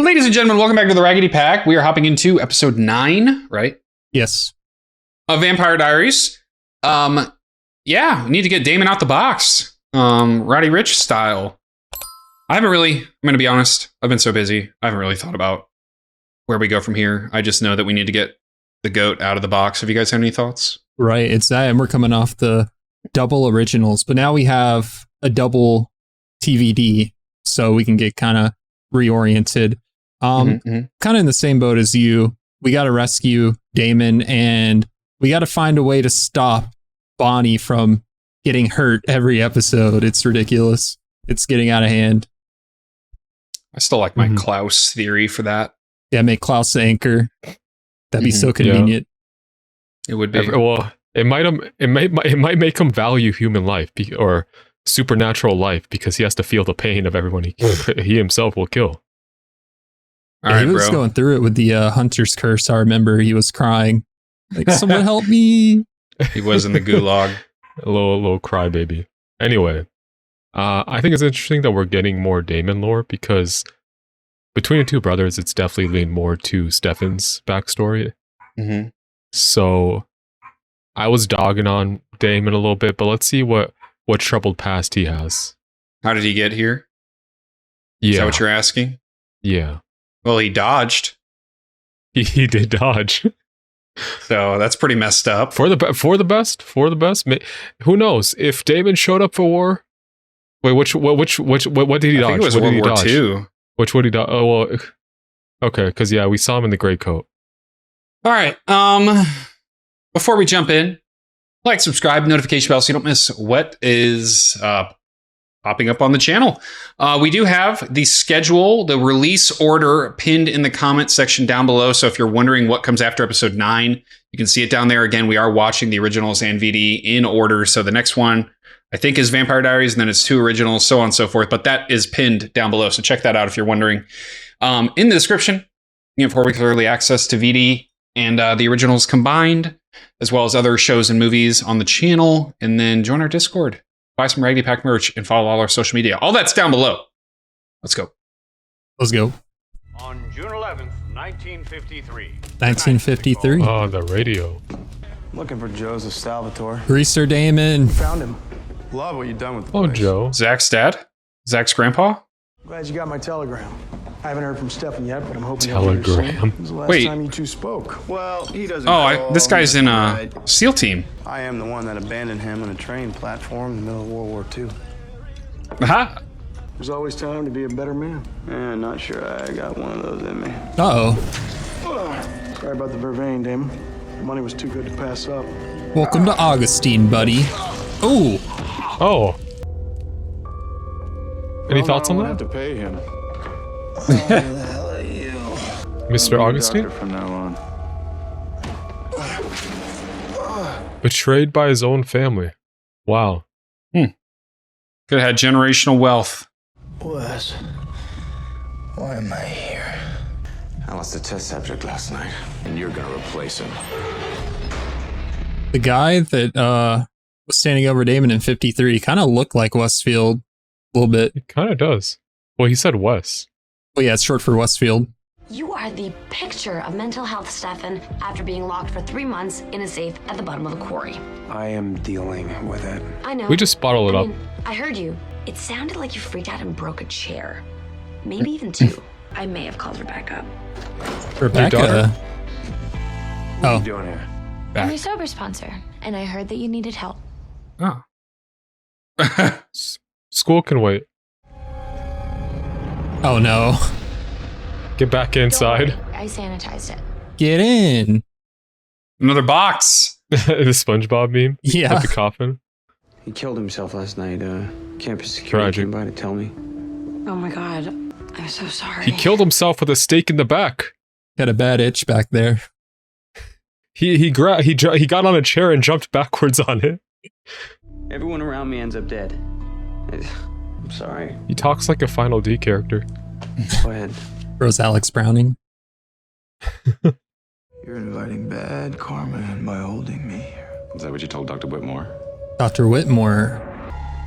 Ladies and gentlemen, welcome back to the Raggedy Pack. We are hopping into episode 9, right? Yes. Of Vampire Diaries. Yeah, we need to get Damon out the box. Roddy Rich style. I'm going to be honest, I've been so busy. I haven't really thought about where we go from here. I just know that we need to get the goat out of the box. Have you guys had any thoughts? Right, it's that, and we're coming off the double originals, but now we have a double TVD, so we can get kind of reoriented. Kind of in the same boat as you. We got to rescue Damon, and we got to find a way to stop Bonnie from getting hurt every episode. It's ridiculous. It's getting out of hand. I still like my Klaus theory for that. Yeah, make Klaus the anchor. That'd be so convenient. Yeah. It would be. Well, it might make him value human life or supernatural life because he has to feel the pain of everyone he himself will kill. He was going through it with the hunter's curse. I remember he was crying, like, "Someone help me!" He was in the gulag. a little crybaby. Anyway, I think it's interesting that we're getting more Damon lore because between the two brothers, it's definitely leaned more to Stefan's backstory. So I was dogging on Damon a little bit, but let's see what troubled past he has. How did he get here? Yeah. Is that what you're asking? Yeah. Well, he dodged. He did dodge. So that's pretty messed up. For the best. Who knows? If Damon showed up for war, wait, what did he dodge? I think it was what World did he War dodge? II. Which would he dodge? Oh well, okay, because yeah, we saw him in the gray coat. All right. Before we jump in, like, subscribe, notification bell, so you don't miss what is popping up on the channel. We do have the schedule, the release order pinned in the comment section down below. So if you're wondering what comes after episode 9, you can see it down there. Again, we are watching the originals and VD in order. So the next one, I think, is Vampire Diaries, and then it's 2 originals, so on and so forth. But that is pinned down below. So check that out if you're wondering. In the description, you have 4 weeks early access to VD and the originals combined, as well as other shows and movies on the channel. And then join our Discord. Buy some Raggedy Pack merch and follow all our social media. All that's down below. Let's go. Let's go. On June 11th, 1953. 1953. Oh, the radio. Looking for Joseph Salvatore. Greaser Damon. Found him. Love what you've done with the Oh, place. Joe. Zach's dad? Zach's grandpa? Glad you got my telegram. I haven't heard from Stefan yet, but I'm hoping Telegram. he'll be here soon. When was the last Wait. time you two spoke? Well, he doesn't. This guy's in a SEAL team. I am the one that abandoned him on a train platform in the middle of World War II. Aha. There's always time to be a better man. Yeah, not sure I got one of those in me. Sorry about the vervain, Damon. The money was too good to pass up. Welcome to Augustine, buddy. Oh. Oh. Any thoughts on I that? have to pay him. Who the hell are you? Mr. Augustine? From now on. Betrayed by his own family. Wow. Could have had generational wealth. Wes, why am I here? I lost a test subject last night, and you're gonna replace him. The guy that was standing over Damon in 53 kind of looked like Westfield a little bit. It kind of does. Well, he said Wes. Well, yeah, it's short for Westfield. You are the picture of mental health, Stefan, after being locked for 3 months in a safe at the bottom of a quarry. I am dealing with it. I know. We just bottle it up. I heard you. It sounded like you freaked out and broke a chair. Maybe even 2. I may have called Rebecca. Rebecca. What are you doing here? I'm your sober sponsor, and I heard that you needed help. Oh. School can wait. Oh no. Get back inside. Don't worry, I sanitized it. Get in. Another box. The SpongeBob meme. Yeah. With the coffin. He killed himself last night. Campus security came by to tell me. Oh my god. I'm so sorry. He killed himself with a stake in the back. Got a bad itch back there. He got on a chair and jumped backwards on it. Everyone around me ends up dead. I'm sorry. He talks like a Final D character. Go ahead. Rose Alex Browning. You're inviting bad karma in by holding me here. Is that what you told Dr. Whitmore? Dr. Whitmore.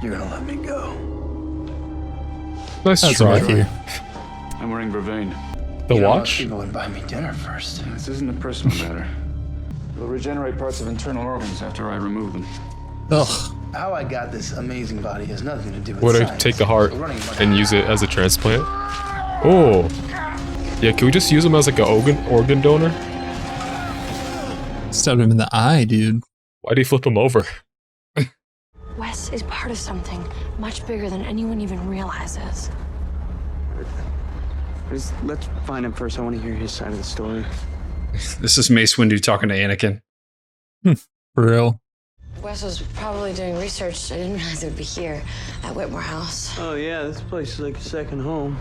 You're gonna let me go. Nice That's try. right here. I'm wearing vervain. The watch? People would buy me dinner first. This isn't a personal matter. We'll regenerate parts of internal organs after I remove them. Ugh. How I got this amazing body has nothing to do with Would I science. take the heart and use it as a transplant? Oh. Yeah, can we just use him as like an organ donor? Stabbed him in the eye, dude. Why'd he flip him over? Wes is part of something much bigger than anyone even realizes. Let's find him first. I want to hear his side of the story. This is Mace Windu talking to Anakin. For real. Wes was probably doing research. I didn't realize it would be here at Whitmore House. Oh yeah, this place is like a second home.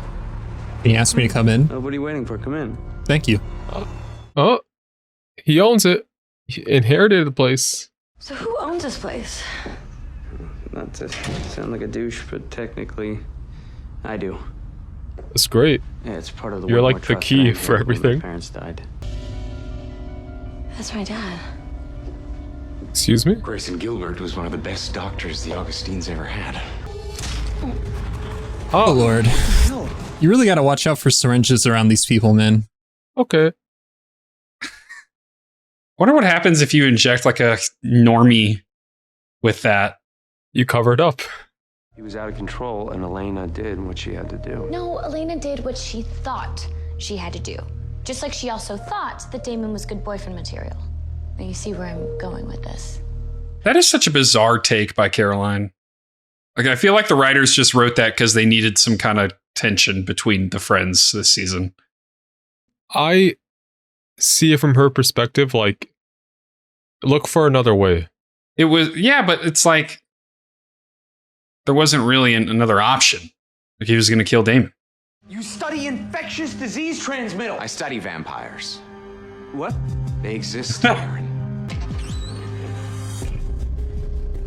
Can you ask me to come in? What are you waiting for? Come in. Thank you. Oh, he owns it. He inherited the place. So who owns this place? Not to sound like a douche, but technically, I do. That's great. Yeah, it's part of the. You're Whitmore like the Trust key that I for inherited when everything. My parents died. That's my dad. Excuse me? Grayson Gilbert was one of the best doctors the Augustines ever had. Oh, Lord. You really gotta watch out for syringes around these people, man. Okay. Wonder what happens if you inject like a normie with that. You covered up. He was out of control, and Elena did what she had to do. No, Elena did what she thought she had to do. Just like she also thought that Damon was good boyfriend material. Now you see where I'm going with this. That is such a bizarre take by Caroline. Like, I feel like the writers just wrote that because they needed some kind of tension between the friends this season. I see it from her perspective, like, look for another way. It was, yeah, but it's like there wasn't really another option. Like, he was going to kill Damon. You study infectious disease transmittals. I study vampires. What? They exist, Aaron.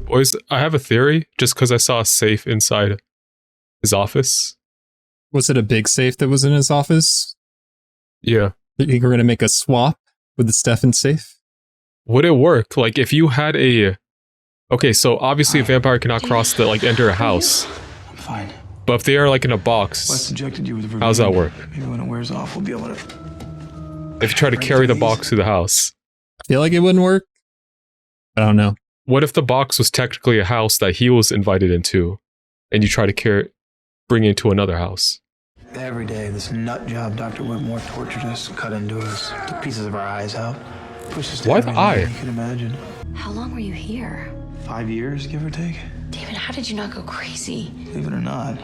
Boys, I have a theory just because I saw a safe inside his office. Was it a big safe that was in his office? Yeah. You think we're gonna make a swap with the Stefan safe? Would it work? Like, if you had a... Okay, so obviously a vampire cannot cross the, like, enter a house. I'm fine. But if they are, like, in a box, Wes injected you with how does that work? Maybe when it wears off, we'll be able to. If you try to carry the box to the house. I feel like it wouldn't work. I don't know. What if the box was technically a house that he was invited into, and you try to bring it into another house? Every day, this nut job Dr. Whitmore tortured us, cut into us, took pieces of our eyes out, pushed us to Why the every eye? limit you could imagine. How long were you here? 5 years, give or take. David, how did you not go crazy? Believe it or not,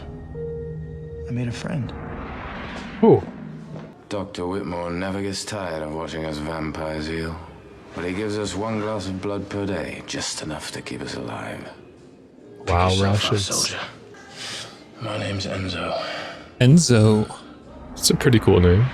I made a friend. Who? Dr. Whitmore never gets tired of watching us vampires heal. But he gives us 1 glass of blood per day, just enough to keep us alive. Wow, Pick yourself up, rations. soldier. My name's Enzo. Enzo. It's a pretty cool name.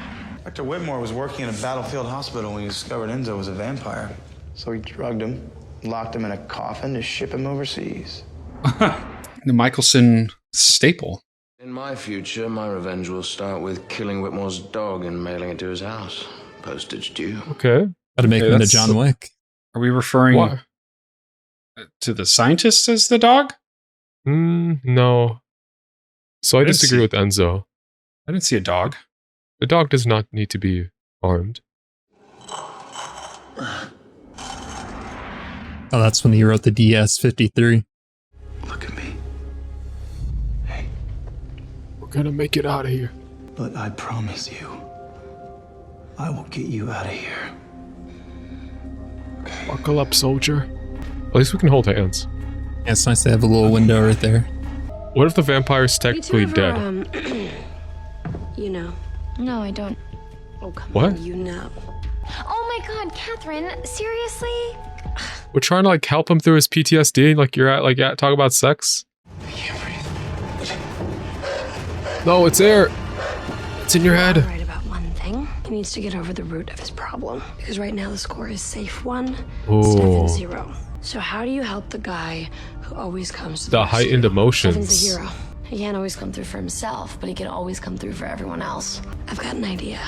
Dr. Whitmore was working in a battlefield hospital when he discovered Enzo was a vampire. So he drugged him, locked him in a coffin to ship him overseas. The Michelson staple. In my future, my revenge will start with killing Whitmore's dog and mailing it to his house. Postage due. Okay. Gotta make Okay, him into that's- John Wick. Are we referring Why? to the scientist as the dog? No. So I didn't disagree see- with Enzo. I didn't see a dog. The dog does not need to be armed. Oh, that's when he wrote the DS-53. Look at me. We're gonna make it out of here. But I promise you, I will get you out of here. Buckle up, soldier. At least we can hold hands. Yeah, it's nice to have a little window right there. What if the vampire's technically dead? You know. No, I don't. Oh, come What? on, you know. Oh my god, Catherine, seriously? We're trying to like help him through his PTSD. Like you're at talk about sex. I can't breathe. No, it's air. It's in your head. I'm right about one thing. He needs to get over the root of his problem. Because right now the score is safe 1, Ooh. Stefan 0. So how do you help the guy who always comes to The rescue? heightened emotions. Stefan's a hero. He can't always come through for himself, but he can always come through for everyone else. I've got an idea.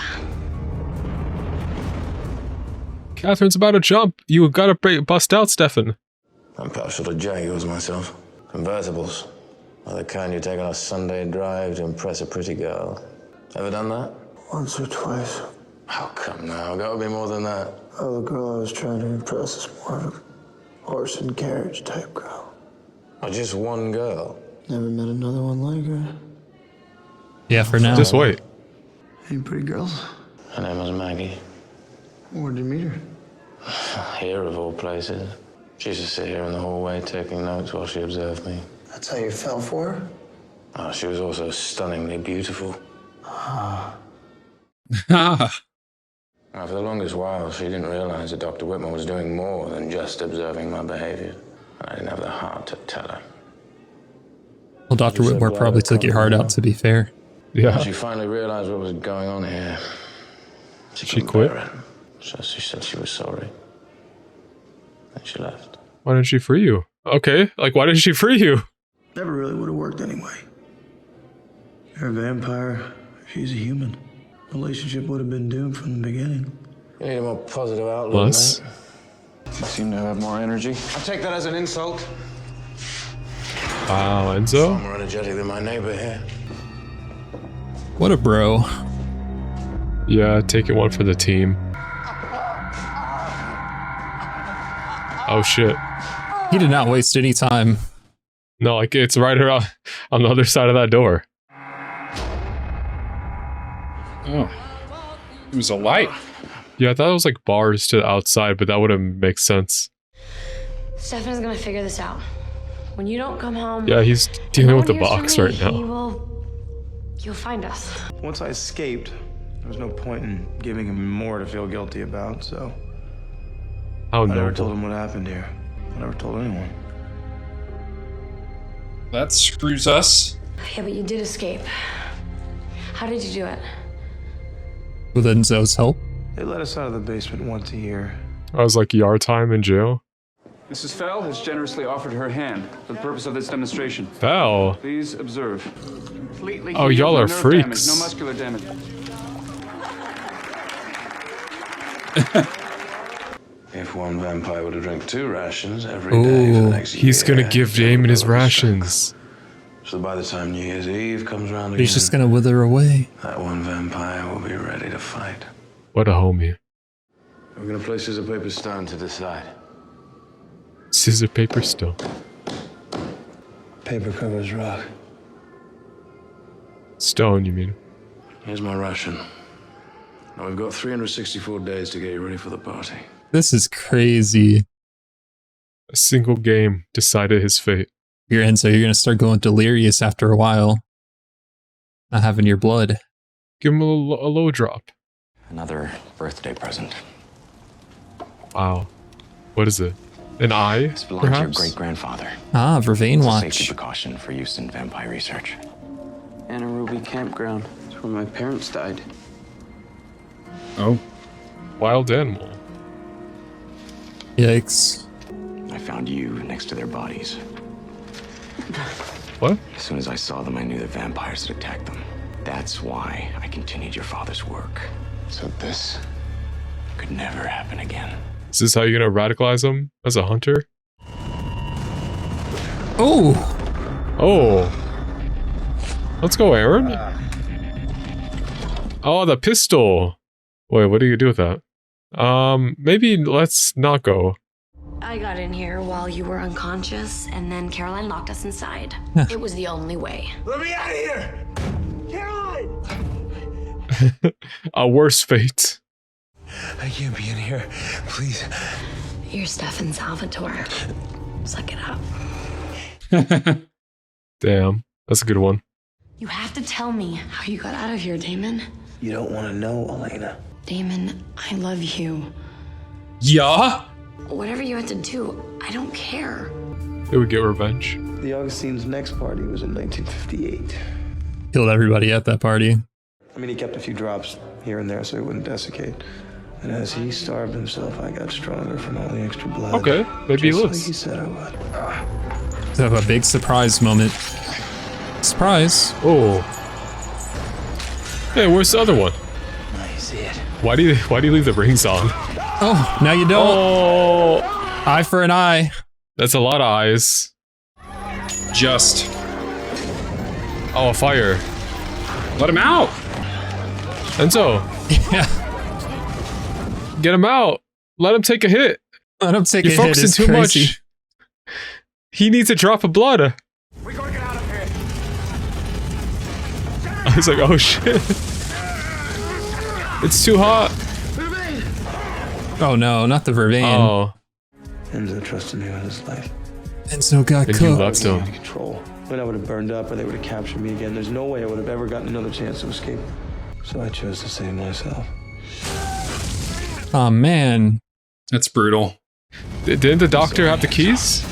Catherine's about to jump. You gotta bust out, Stefan. I'm partial to Jaguars myself. Convertibles. Like the kind you take on a Sunday drive to impress a pretty girl. Ever done that? Once or twice. How come now? Gotta be more than that. Oh, the girl I was trying to impress is more of a horse and carriage type girl. Oh, just one girl? Never met another one like her. Yeah, for now. Just wait. Any pretty girls? Her name was Maggie. Where'd you meet her? Here, of all places. She used to sit here in the hallway taking notes while she observed me. That's how you fell for her? Oh, she was also stunningly beautiful. Ah. Now, for the longest while, she didn't realize that Dr. Whitmore was doing more than just observing my behavior. And I didn't have the heart to tell her. Well, Dr. Whitmore probably took your heart out, to be fair. Yeah. When she finally realized what was going on here, She couldn't quit? bear it. So she said she was sorry. And she left. Why didn't she free you? Okay, like why didn't she free you? Never really would have worked anyway. You're a vampire. She's a human. Relationship would have been doomed from the beginning. You need a more positive outlook, Plus. mate. You seem to have more energy. I take that as an insult. Wow, Far Enzo? more energetic than my neighbor here. What a bro. Yeah, taking one for the team. Oh shit. He did not waste any time. No, like it's right around on the other side of that door. Oh. It was a light. Yeah, I thought it was like bars to the outside, but that would have made sense. Stefan's gonna figure this out. When you don't come home, Yeah, he's dealing with the box right now. You'll find us. Once I escaped, there was no point in giving him more to feel guilty about, so How I never told noble. him what happened here. I never told anyone. That screws us. Yeah, but you did escape. How did you do it? With Enzo's help. They let us out of the basement once a year. I was like yard time in jail. Mrs. Fell has generously offered her hand for the purpose of this demonstration. Fell. Please observe. Completely Oh, healed, y'all no are nerve freaks. Damage, no muscular damage. If one vampire were to drink 2 rations every day for the Ooh, next year, He's gonna give Damon his it would be stuck. rations. So by the time New Year's Eve comes around again, He's just gonna wither away. that one vampire will be ready to fight. What a homie. We're gonna play scissor, paper, stone to decide. Scissor, paper, stone. Paper covers rock. Stone, you mean? Here's my ration. Now we've got 364 days to get you ready for the party. This is crazy. A single game decided his fate. You're Enzo, you're gonna start going delirious after a while. Not having your blood. Give him a low drop. Another birthday present. Wow. What is it? An eye, This belonged to your perhaps? great-grandfather. Ah, Vervain It's a watch. safety precaution for use in vampire research. Anna Ruby Campground. It's where my parents died. Oh. Wild animal. Yikes. I found you next to their bodies. What? As soon as I saw them, I knew the vampires had attacked them. That's why I continued your father's work. So this could never happen again. Is this how you're gonna radicalize him as a hunter? Oh! Oh. Let's go, Aaron. Oh, the pistol. Wait, what do you do with that? Maybe let's not go. I got in here while you were unconscious, and then Caroline locked us inside. It was the only way. Let me out of here! Caroline! A worse fate. I can't be in here. Please. You're Stefan Salvatore. Suck it up. Damn, that's a good one. You have to tell me how you got out of here, Damon. You don't want to know, Elena. Damon, I love you. Yeah? Whatever you had to do, I don't care. It would get revenge. The Augustine's next party was in 1958. Killed everybody at that party. I mean, he kept a few drops here and there so he wouldn't desiccate. And as he starved himself, I got stronger from all the extra blood. Okay, maybe he Just lives. like he said I would. So have a big surprise moment. Surprise. Oh. Hey, where's the other one? I see it. Why do you leave the rings on? Oh, now you don't. Oh, Eye for an eye. that's a lot of eyes. Just Oh, a fire. let him out. Enzo. Yeah. Get him out. Let him take a hit. Let him take You're a hit. focusing It's too crazy. much. He needs a drop of blood. We gotta get out of here. I was like, oh shit. It's too hot. Oh no, not the Vervain. Oh. Enzo trusted me with his life. Enzo got And you cooked. left him. Out of control. When I would have burned up or they would have captured me again, there's no way I would have ever gotten another chance to escape. So I chose to save myself. Oh man. That's brutal. Didn't the doctor have the keys?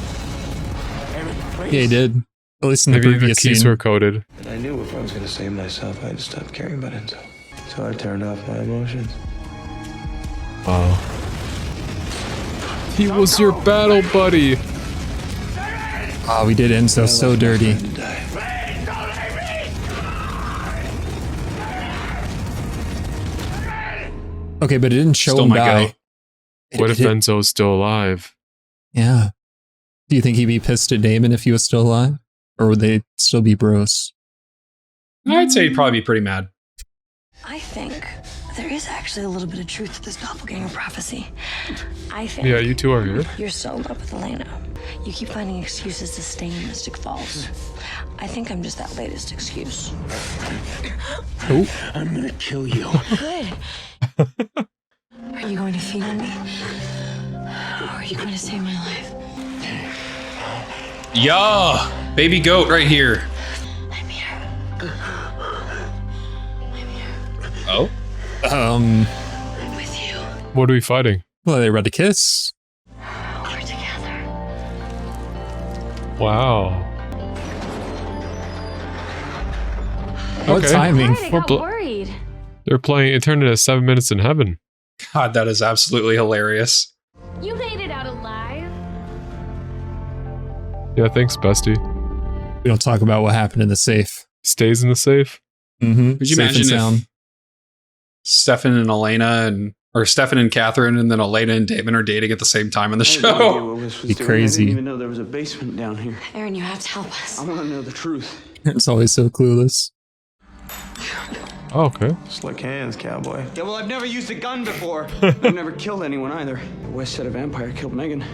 Yeah, he did. At least in the Maybe the previous keys scene. were coded. And I knew if I was going to save myself, I had to stop caring about Enzo. So I turned off my emotions. Wow. He was your battle buddy. Oh, we did Enzo so dirty. Okay, but it didn't show Still him my die. goat. What if Enzo's still alive? Yeah. Do you think he'd be pissed at Damon if he was still alive? Or would they still be bros? I'd say he'd probably be pretty mad. I think there is actually a little bit of truth to this doppelganger prophecy. I think Yeah, you two are here. you're so in love with Elena. You keep finding excuses to stay in Mystic Falls. I think I'm just that latest excuse. Oh. I'm going to kill you. Good. Are you going to feed on me? Or are you going to save my life? Yeah, baby goat right here. I'm here. Oh? I'm with you. What are we fighting? Well, they read a kiss. We're together. Wow. What timing? I got worried. They're playing It Turned into 7 Minutes in Heaven. God, that is absolutely hilarious. You made it out alive. Yeah, thanks, bestie. We don't talk about what happened in the safe. Stays in the safe. Mm-hmm. Could you Safe and imagine sound. if Stefan and Elena or Stefan and Catherine and then Elena and Damon are dating at the same time in the I had no idea show? what this was Be doing. crazy. I didn't even know there was a basement down here. Aaron, you have to help us. I want to know the truth. It's always so clueless. Oh, okay. Slick hands, cowboy. Yeah, well, I've never used a gun before. I've never killed anyone either. The West Side Vampire killed Megan.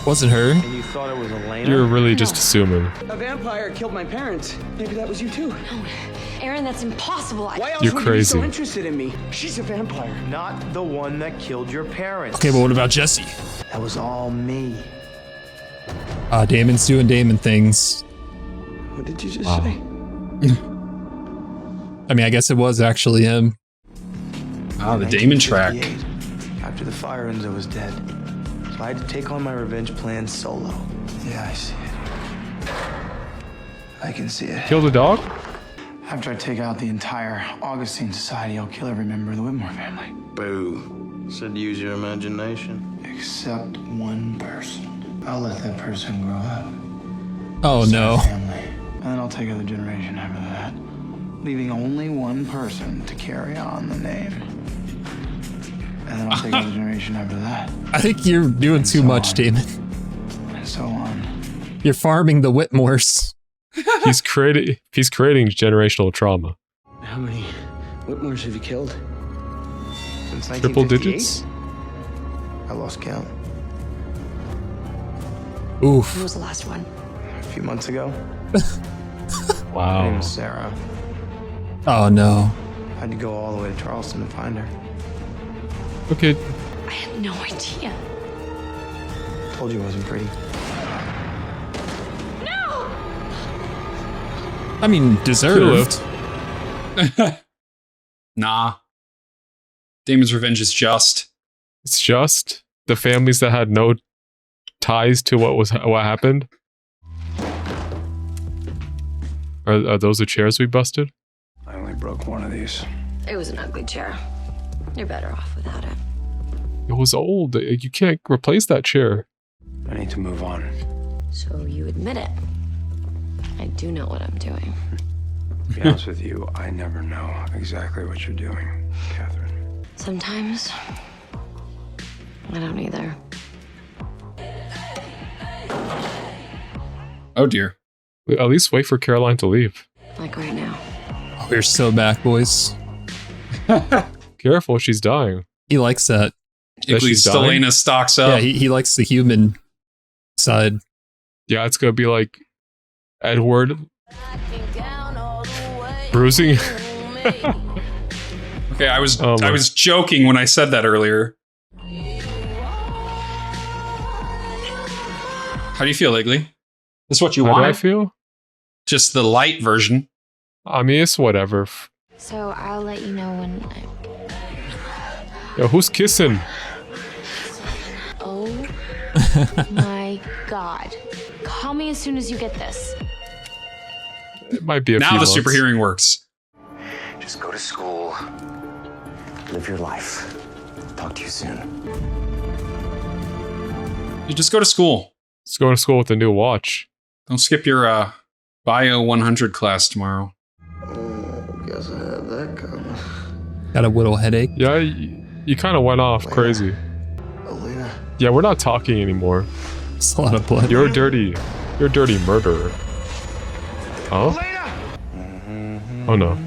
Wasn't her. And you thought it was Elena? You're really just assuming. A vampire killed my parents. Maybe that was you too. Aaron, that's impossible. Why else You're would you be so crazy. interested in me? She's a vampire. Not the one that killed your parents. Okay, but what about Jesse? That was all me. Damon's doing Damon things. What did you just Wow. say? I mean, I guess it was actually him. Oh, the Damon track. 1958, after the fire, Enzo was dead. So I had to take on my revenge plan solo. Yeah, I see it. I can see it. Kill the dog? After I take out the entire Augustine Society, I'll kill every member of the Whitmore family. Boo. Said use your imagination. Except one person. I'll let that person grow up. Oh no. Family. And then I'll take other generation after that, leaving only one person to carry on the name. And then I'll take another generation after that. I think you're doing too much, Damon. And so on. You're farming the Whitmores. He's creating generational trauma. How many Whitmores have you killed? Since Triple 1958, digits? I lost count. Oof. Who was the last one? A few months ago. Her name Wow. was Sarah. Oh no. I had to go all the way to Charleston to find her. Okay. I had no idea. Told you it wasn't pretty. I mean, deserved. Nah. Damon's revenge is just. It's just the families that had no ties to what happened. Are those the chairs we busted? I only broke one of these. It was an ugly chair. You're better off without it. It was old. You can't replace that chair. I need to move on. So you admit it. I do know what I'm doing. To be honest with you, I never know exactly what you're doing, Catherine. Sometimes I don't either. Oh dear. At least wait for Caroline to leave. Like right now. Oh, we're so back, boys. Careful, she's dying. He likes that. Stelena stocks up. Yeah, he likes the human side. Yeah, it's gonna be like Edward bruising. Okay, I was joking when I said that earlier. How do you feel, Iggly? This is what you How want? do I feel? Just the light version. I mean, it's whatever. So I'll let you know when Yo, who's kissing? Oh my god. Call me as soon as you get this. It might be a now few the months. super hearing works. Just go to school. Live your life. Talk to you soon. You just go to school. Let's go to school with a new watch. Don't skip your Bio 100 class tomorrow. Guess I had that coming. Got a little headache. Yeah, you kind of went off crazy. Elena. Yeah, we're not talking anymore. It's a lot of blood. You're a dirty murderer. Huh? Oh no.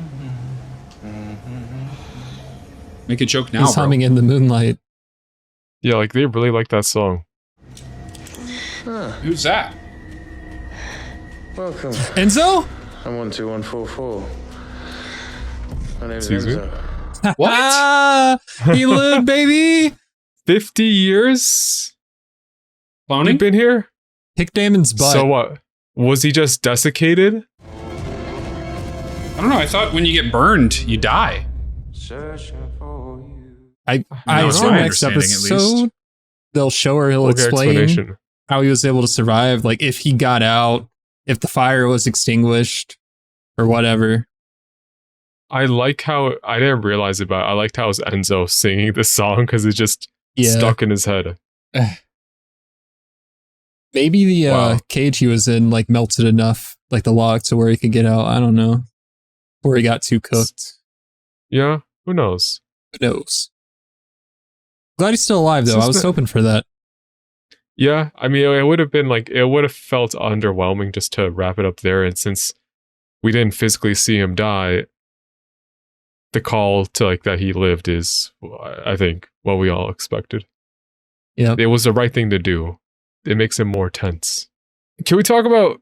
Make a joke now, He's bro. humming in the moonlight. Yeah, like they really like that song. Who's that? Welcome. Enzo? I'm 12144. My name's Excuse me? Enzo. What? He lived, baby! 50 years? Cloning? You've been here? Pick Damon's butt. So what? Was he just desiccated? I don't know. I thought when you get burned, you die. I No, it's assume my next understanding, at least. episode they'll show her. He'll Okay, explain explanation. how he was able to survive. Like if he got out, if the fire was extinguished, or whatever. I like how I didn't realize it, but I liked how it was Enzo singing this song because it just stuck in his head. Maybe the Wow. cage he was in like melted enough, like the log, to where he could get out. I don't know. Or he got too cooked. Yeah, who knows? Who knows? Glad he's still alive though. I was hoping for that. Yeah, I mean, it would have been like, it would have felt underwhelming just to wrap it up there. And since we didn't physically see him die, the call to like that he lived is, I think, what we all expected. Yeah, it was the right thing to do. It makes him more tense. Can we talk about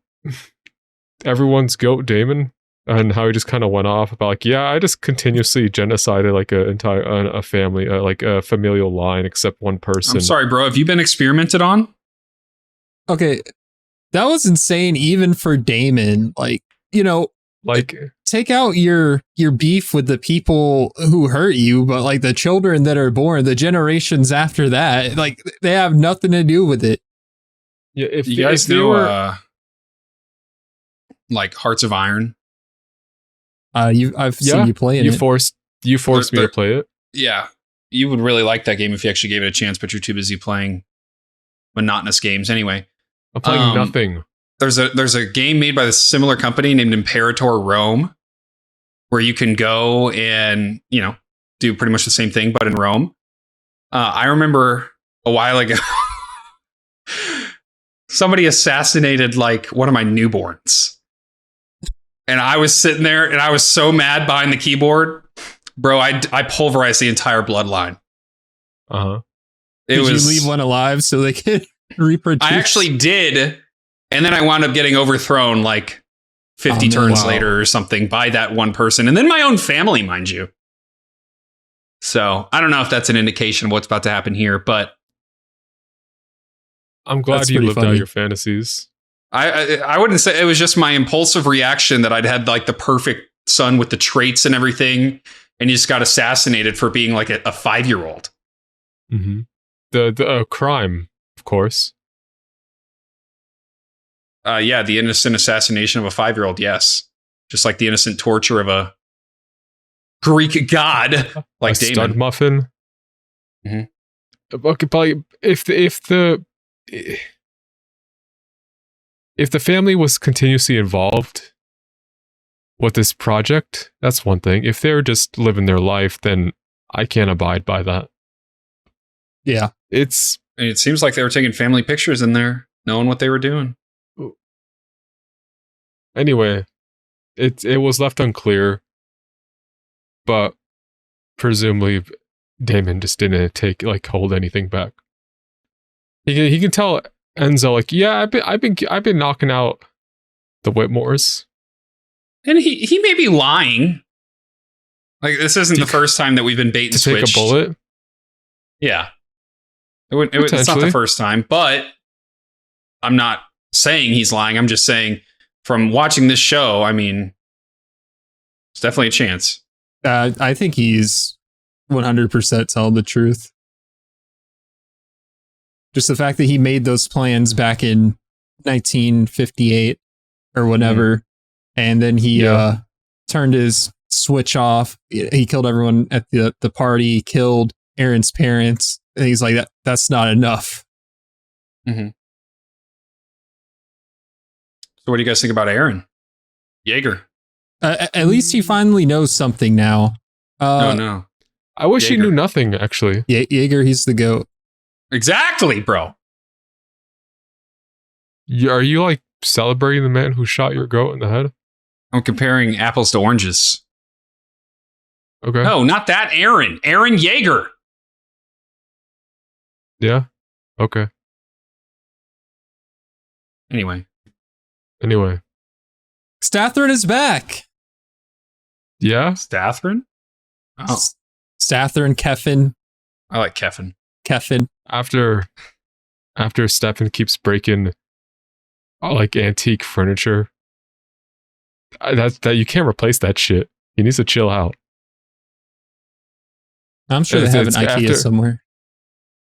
everyone's goat, Damon, and how he just kind of went off about like, yeah, I just continuously genocided like a family, like a familial line, except one person. I'm sorry, bro. Have you been experimented on? Okay, that was insane, even for Damon. Like, you know, like take out your beef with the people who hurt you, but like the children that are born, the generations after that, like they have nothing to do with it. Yeah, if you guys know, like Hearts of Iron. I've seen you playing it. You forced me to play it. Yeah, you would really like that game if you actually gave it a chance, but you're too busy playing monotonous games anyway. I'm playing nothing. There's a game made by the similar company named Imperator Rome, where you can go and do pretty much the same thing, but in Rome. I remember a while ago, somebody assassinated like one of my newborns. And I was sitting there and I was so mad behind the keyboard. Bro, I pulverized the entire bloodline. Uh-huh. Did you leave one alive so they could reproduce? I actually did. And then I wound up getting overthrown like 50 turns later or something by that one person. And then my own family, mind you. So I don't know if that's an indication of what's about to happen here, but I'm glad you lived out your fantasies. I wouldn't say it was just my impulsive reaction that I'd had like the perfect son with the traits and everything, and you just got assassinated for being like a 5-year-old. Mm-hmm. The crime, of course. Yeah, the innocent assassination of a 5-year-old. Yes, just like the innocent torture of a Greek god like a Damon. stud muffin. Mm-hmm. Okay, probably if the family was continuously involved with this project, that's one thing. If they're just living their life, then I can't abide by that. Yeah. It seems like they were taking family pictures in there, knowing what they were doing. Anyway, it was left unclear, but presumably Damon just didn't hold anything back. He can tell Enzo like, yeah, I've been knocking out the Whitmores, and he may be lying. Like, this isn't the first time that we've been bait and switched. Take a bullet. Yeah, it's not the first time, but I'm not saying he's lying. I'm just saying from watching this show, I mean, it's definitely a chance. I think he's 100% telling the truth. Just the fact that he made those plans back in 1958 or whenever, and then he turned his switch off. He killed everyone at the party, killed Aaron's parents, and he's like, that's not enough. Mm-hmm. So what do you guys think about Aaron Yeager? At least he finally knows something now. No. I wish he knew nothing, actually. Yeager, he's the GOAT. Exactly, bro. Are you like celebrating the man who shot your goat in the head? I'm comparing apples to oranges. Okay. No, not that Aaron. Aaron Yeager. Yeah. Okay. Anyway. Stathrin is back. Yeah? Stathrin? Oh. Stathrin, Keffin. I like Keffin. After Stefan keeps breaking like antique furniture, that you can't replace that shit. He needs to chill out. I'm sure they have an IKEA somewhere.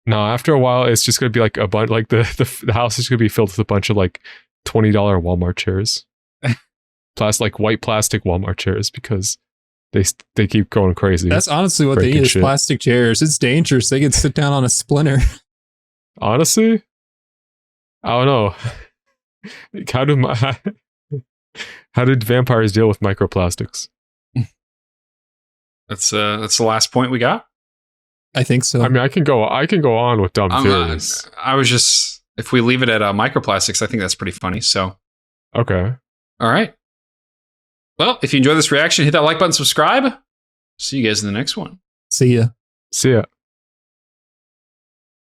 No, after a while, it's just gonna be like a bunch. Like the house is gonna be filled with a bunch of like $20 Walmart chairs, like white plastic Walmart chairs, because they keep going crazy. That's honestly what they need is plastic chairs. It's dangerous. They can sit down on a splinter. Honestly, I don't know. How did vampires deal with microplastics? That's the last point we got. I think so. I mean, I can go on with dumb theories. I was just, if we leave it at microplastics, I think that's pretty funny. So, okay, all right. Well, if you enjoyed this reaction, hit that like button, subscribe. See you guys in the next one. See ya.